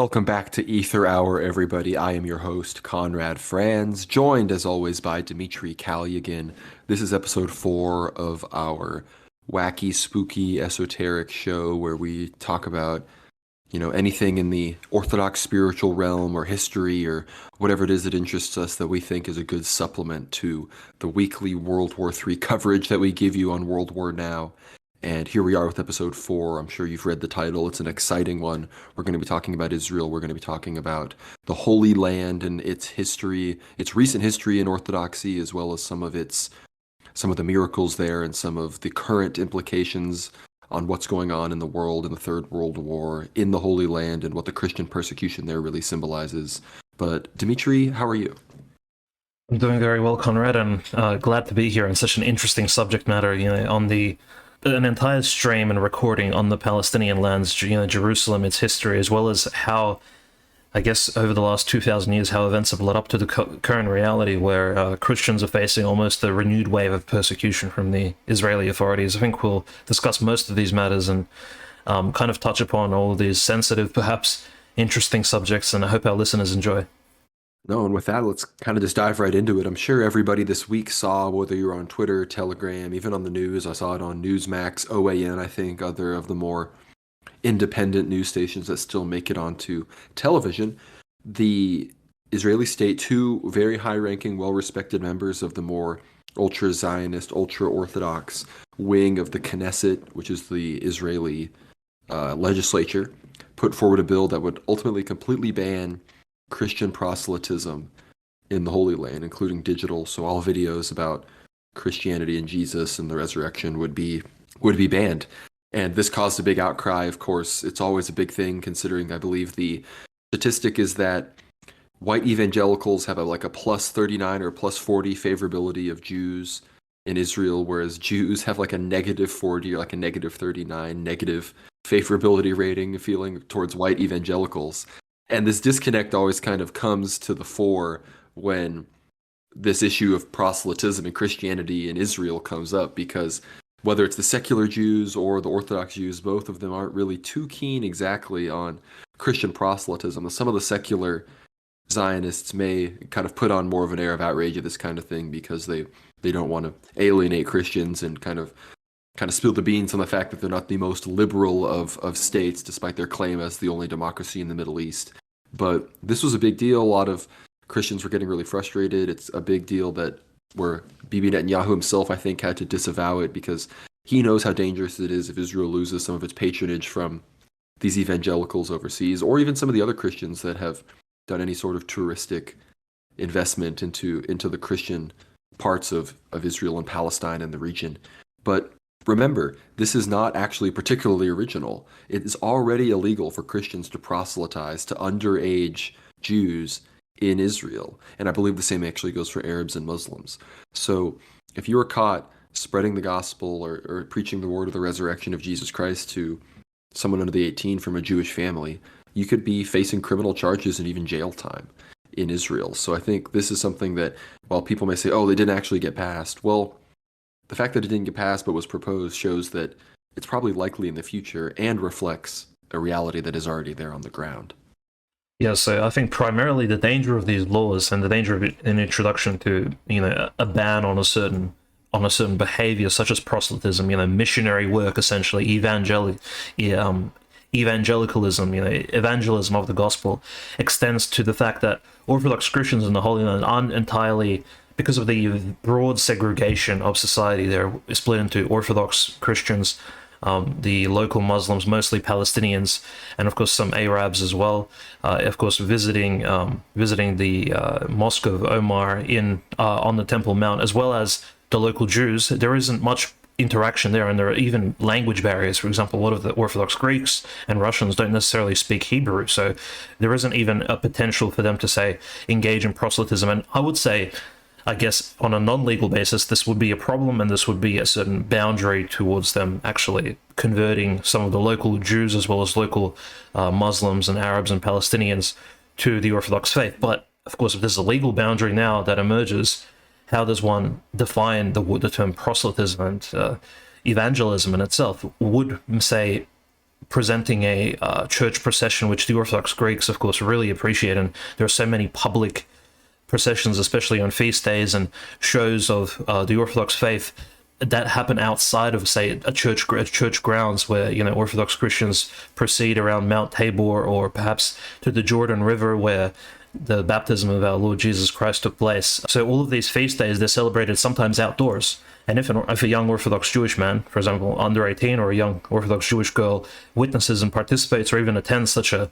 Welcome back to Aether Hour, everybody. I am your host, Conrad Franz, joined as always by Dmitry Kalyagan. This is episode 4 of our wacky, spooky, esoteric show where we talk about, anything in the Orthodox spiritual realm or history or whatever it is that interests us that we think is a good supplement to the weekly World War III coverage that we give you on World War Now. And here we are with episode 4. I'm sure you've read the title. It's an exciting one. We're going to be talking about Israel. We're going to be talking about the Holy Land and its history, its recent history in Orthodoxy, as well as some of the miracles there and some of the current implications on what's going on in the world in the Third World War, in the Holy Land, and what the Christian persecution there really symbolizes. But Dmitry, how are you? I'm doing very well, Conrad, and glad to be here on such an interesting subject matter, on an entire stream and recording on the Palestinian lands, Jerusalem, its history, as well as how, I guess, over the last 2,000 years, how events have led up to the current reality where Christians are facing almost a renewed wave of persecution from the Israeli authorities. I think we'll discuss most of these matters and kind of touch upon all of these sensitive, perhaps interesting subjects, and I hope our listeners enjoy. No, and with that, let's kind of just dive right into it. I'm sure everybody this week saw, whether you're on Twitter, Telegram, even on the news. I saw it on Newsmax, OAN, I think, other of the more independent news stations that still make it onto television. The Israeli state, two very high-ranking, well-respected members of the more ultra-Zionist, ultra-Orthodox wing of the Knesset, which is the Israeli legislature, put forward a bill that would ultimately completely ban Christian proselytism in the Holy Land, including digital. So all videos about Christianity and Jesus and the resurrection would be banned. And this caused a big outcry. Of course, it's always a big thing considering, I believe the statistic is that white evangelicals have a plus 39 or plus 40 favorability of Jews in Israel, whereas Jews have like a negative 40 or like a negative 39 negative favorability rating feeling towards white evangelicals. And this disconnect always kind of comes to the fore when this issue of proselytism and Christianity in Israel comes up, because whether it's the secular Jews or the Orthodox Jews, both of them aren't really too keen exactly on Christian proselytism. Some of the secular Zionists may kind of put on more of an air of outrage at this kind of thing because they don't want to alienate Christians and kind of spill the beans on the fact that they're not the most liberal of states, despite their claim as the only democracy in the Middle East. But this was a big deal. A lot of Christians were getting really frustrated. It's a big deal where Bibi Netanyahu himself, I think, had to disavow it because he knows how dangerous it is if Israel loses some of its patronage from these evangelicals overseas, or even some of the other Christians that have done any sort of touristic investment into the Christian parts of Israel and Palestine and the region. But remember, this is not actually particularly original. It is already illegal for Christians to proselytize to underage Jews in Israel. And I believe the same actually goes for Arabs and Muslims. So if you were caught spreading the gospel or preaching the word of the resurrection of Jesus Christ to someone under the 18 from a Jewish family, you could be facing criminal charges and even jail time in Israel. So I think this is something that, while people may say, oh, they didn't actually get passed, well, the fact that it didn't get passed but was proposed shows that it's probably likely in the future and reflects a reality that is already there on the ground. Yeah, so I think primarily the danger of these laws and the danger of an introduction to, a ban on a certain behavior such as proselytism, missionary work, essentially, evangelicalism, evangelism of the gospel, extends to the fact that Orthodox Christians in the Holy Land aren't entirely, because of the broad segregation of society, they're split into Orthodox Christians, the local Muslims, mostly Palestinians, and of course some Arabs as well. Of course, visiting the Mosque of Omar on the Temple Mount, as well as the local Jews. There isn't much interaction there, and there are even language barriers. For example, a lot of the Orthodox Greeks and Russians don't necessarily speak Hebrew, so there isn't even a potential for them to, say, engage in proselytism. And I would say, I guess, on a non-legal basis, this would be a problem, and this would be a certain boundary towards them actually converting some of the local Jews as well as local Muslims and Arabs and Palestinians to the Orthodox faith. But, of course, if there's a legal boundary now that emerges, how does one define the term proselytism and evangelism in itself? Would, say, presenting a church procession, which the Orthodox Greeks, of course, really appreciate. And there are so many public processions, especially on feast days and shows of the Orthodox faith that happen outside of, say, a church grounds, where Orthodox Christians proceed around Mount Tabor, or perhaps to the Jordan River, where the baptism of our Lord Jesus Christ took place. So all of these feast days, they're celebrated sometimes outdoors. And if a young Orthodox Jewish man, for example, under 18, or a young Orthodox Jewish girl witnesses and participates, or even attends such a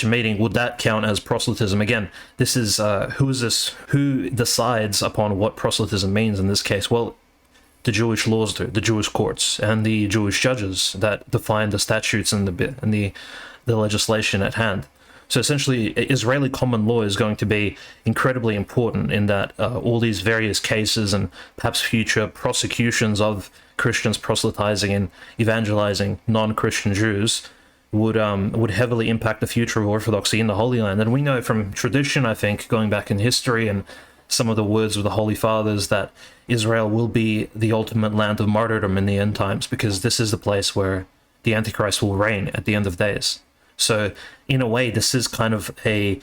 meeting, would that count as proselytism? Again, this is who decides upon what proselytism means in this case? Well, the Jewish laws do, the Jewish courts, and the Jewish judges that define the statutes and the legislation at hand. So essentially, Israeli common law is going to be incredibly important in that all these various cases and perhaps future prosecutions of Christians proselytizing and evangelizing non-Christian Jews would heavily impact the future of Orthodoxy in the Holy Land. And we know from tradition, I think, going back in history and some of the words of the Holy Fathers, that Israel will be the ultimate land of martyrdom in the end times, because this is the place where the Antichrist will reign at the end of days. So in a way, this is kind of a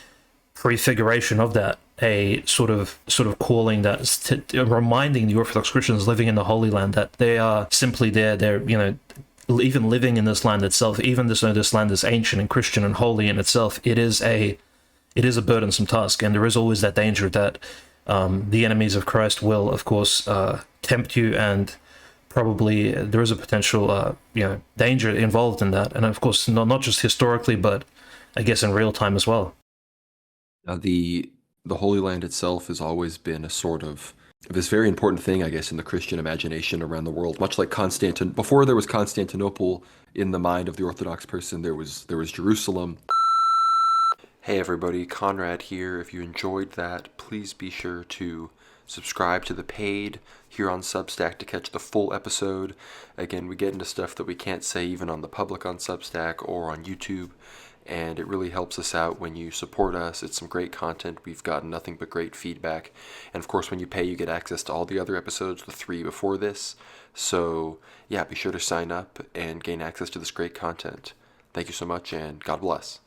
prefiguration of that, a sort of calling that reminding the Orthodox Christians living in the Holy Land that they are simply there. They're even living in this land itself, even though this land is ancient and Christian and holy in itself, it is a burdensome task, and there is always that danger that the enemies of Christ will, of course, tempt you, and probably there is a potential danger involved in that, and of course not just historically, but I guess in real time as well. The Holy Land itself has always been a sort of this very important thing, I guess, in the Christian imagination around the world. Much like before there was Constantinople in the mind of the Orthodox person, there was Jerusalem. Hey everybody, Conrad here. If you enjoyed that, please be sure to subscribe to the paid here on Substack to catch the full episode. Again, we get into stuff that we can't say even on the public on Substack or on YouTube, and it really helps us out when you support us. It's some great content. We've gotten nothing but great feedback. And of course, when you pay, you get access to all the other episodes, the 3 before this. So yeah, be sure to sign up and gain access to this great content. Thank you so much, and God bless.